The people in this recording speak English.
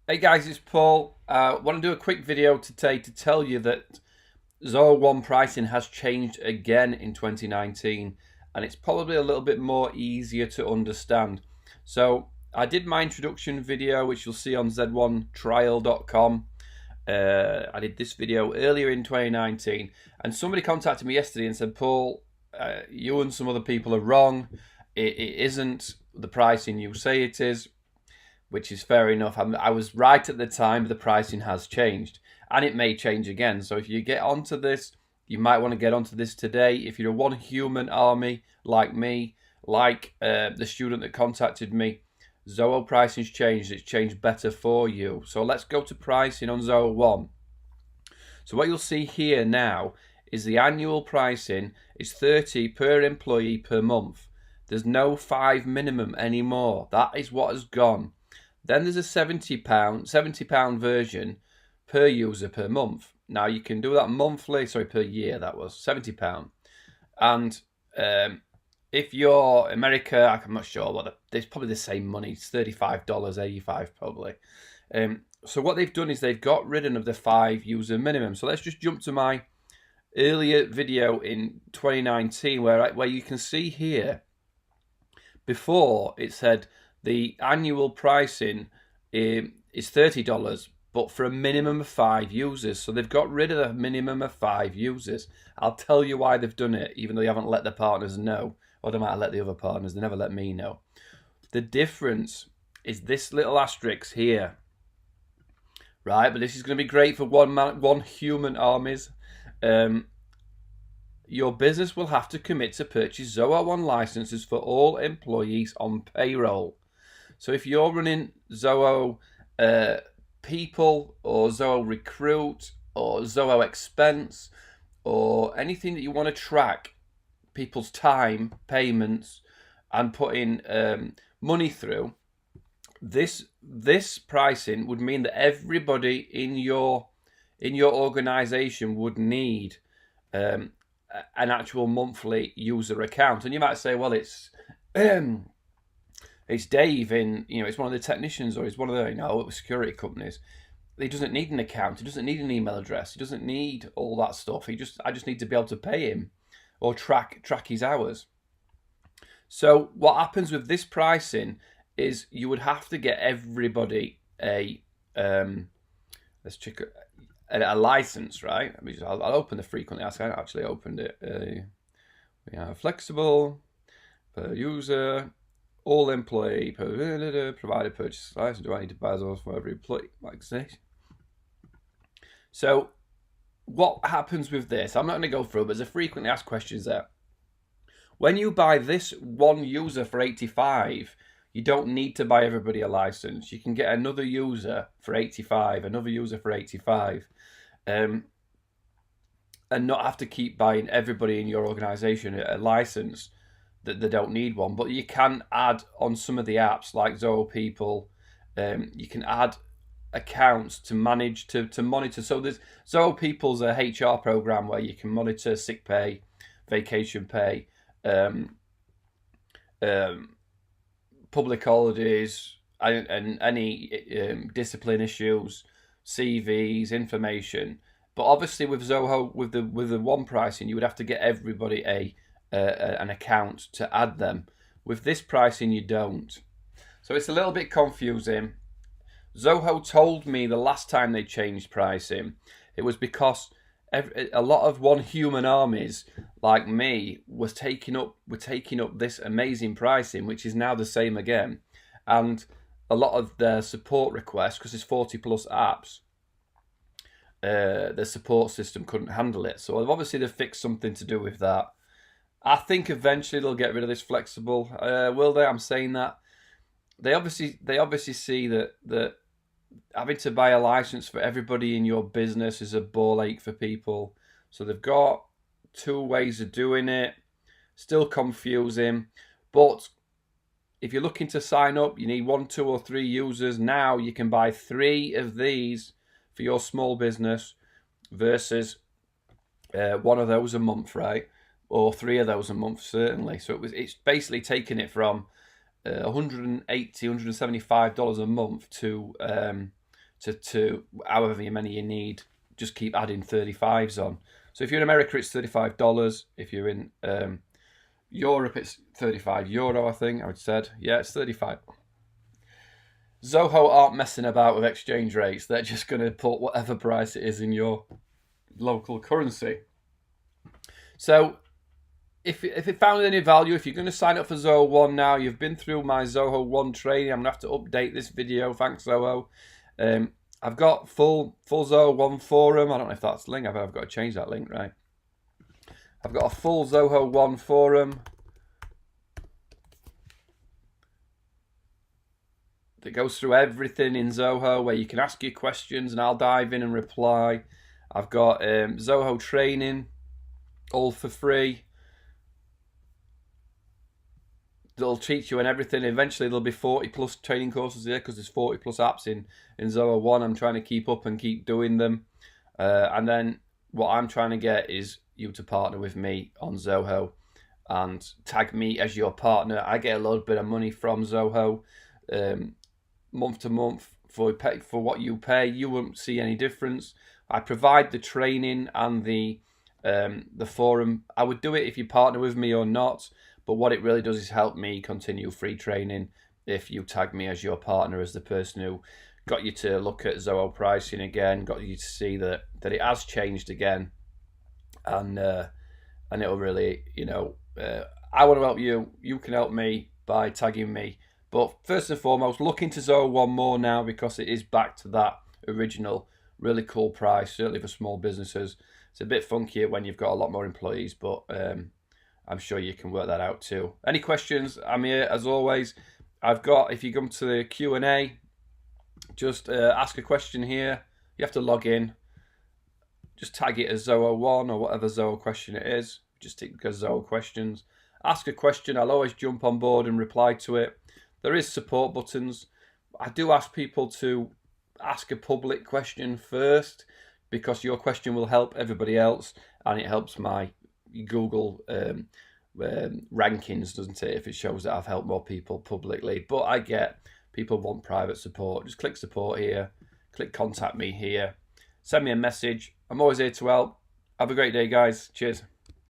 Hey guys, it's Paul. I want to do a quick video today to tell you that Zoho One pricing has changed again in 2019 and it's probably a little bit more easier to understand. So I did my introduction video, which you'll see on z1trial.com. I did this video earlier in 2019 and somebody contacted me yesterday and said, Paul, you and some other people are wrong. It isn't the pricing you say it is, which is fair enough. I was right at the time, the pricing has changed and it may change again. So if you get onto this, you might want to get onto this today. If you're a one human army like me, like the student that contacted me, Zoho pricing's changed. It's changed better for you. So let's go to pricing on Zoho One. So what you'll see here now is the annual pricing is 30 per employee per month. There's no 5 minimum anymore. That is what has gone. Then there's a £70 version per user per month. Now you can do that monthly, sorry, per year. That was £70. And if you're America, I'm not sure what it's probably the same money. It's $35, 85 probably. So what they've done is they've got rid of the 5 user minimum. So let's just jump to my earlier video in 2019 where you can see here. Before it said the annual pricing is $30, but for a minimum of 5 users. So they've got rid of the minimum of 5 users. I'll tell you why they've done it, even though they haven't let the partners know. Or they might have let the other partners, they never let me know. The difference is this little asterisk here. Right, but this is going to be great for one human armies. Your business will have to commit to purchase Zoho One licenses for all employees on payroll. So if you're running Zoho People or Zoho Recruit or Zoho Expense or anything that you want to track people's time, payments, and putting money through, this pricing would mean that everybody in your organization would need an actual monthly user account. And you might say, well, it's Dave it's one of the technicians, or it's one of the security companies. He doesn't need an account. He doesn't need an email address. He doesn't need all that stuff. I just need to be able to pay him or track his hours. So what happens with this pricing is you would have to get everybody a let's check a license, right? I'll open the frequently asked. I actually opened it. We have flexible per user, all employee per provided purchase license. Do I need to buy those for every employee? Like this. So what happens with this? I'm not going to go through, but there's a frequently asked questions there. When you buy this one user for 85, you don't need to buy everybody a license. You can get another user for 85, another user for 85, and not have to keep buying everybody in your organization a license that they don't need one. But you can add on some of the apps like Zoho People, you can add accounts to manage, to monitor. So there's Zoho People's a HR program where you can monitor sick pay, vacation pay, public holidays, and any discipline issues, CVs, information. But obviously with Zoho, with the one pricing, you would have to get everybody an account to add them. With this pricing, you don't. So it's a little bit confusing. Zoho told me the last time they changed pricing, it was because a lot of one human armies like me were taking up this amazing pricing, which is now the same again, and a lot of their support requests, because there's 40 plus apps, the support system couldn't handle it. So obviously they've fixed something to do with that. I think eventually they'll get rid of this flexible. Will they? I'm saying that. They obviously see that having to buy a license for everybody in your business is a ball ache for people. So they've got 2 ways of doing it. Still confusing. But if you're looking to sign up, you need 1, 2, or 3 users. Now you can buy 3 of these for your small business versus 1 of those a month, right? Or 3 of those a month, certainly. So it's basically taking it from $180, $175 a month to to however many you need. Just keep adding 35s on. So if you're in America, it's $35. If you're in Europe, it's €35, I think I would said. Yeah, it's 35. Zoho aren't messing about with exchange rates. They're just going to put whatever price it is in your local currency. So if it found any value, if you're going to sign up for Zoho One now, you've been through my Zoho One training. I'm going to have to update this video. Thanks, Zoho. I've got full Zoho One forum. I don't know if that's the link. I've got to change that link, right? I've got a full Zoho One forum that goes through everything in Zoho, where you can ask your questions and I'll dive in and reply. I've got Zoho training, all for free. They'll teach you on everything. Eventually there'll be 40 plus training courses here, because there's 40 plus apps in Zoho One. I'm trying to keep up and keep doing them. And then what I'm trying to get is you to partner with me on Zoho and tag me as your partner. I get a little bit of money from Zoho month to month for what you pay. You won't see any difference. I provide the training and the forum. I would do it if you partner with me or not, but what it really does is help me continue free training if you tag me as your partner, as the person who got you to look at Zoho pricing again, got you to see that it has changed again, and it'll really, I want to help you. You can help me by tagging me. But first and foremost, look into Zoho One more now, because it is back to that original really cool price, certainly for small businesses. It's a bit funkier when you've got a lot more employees, but I'm sure you can work that out too. Any questions? I'm here as always. I've got, if you come to the Q&A, just ask a question here. You have to log in. Just tag it as Zoho One or whatever Zoho question it is. Just tick Zoho questions. Ask a question. I'll always jump on board and reply to it. There is support buttons. I do ask people to ask a public question first, because your question will help everybody else, and it helps my Google rankings, doesn't it, if it shows that I've helped more people publicly. But I get people want private support. Just click support here, click contact me here, send me a message. I'm always here to help. Have a great day, guys. Cheers.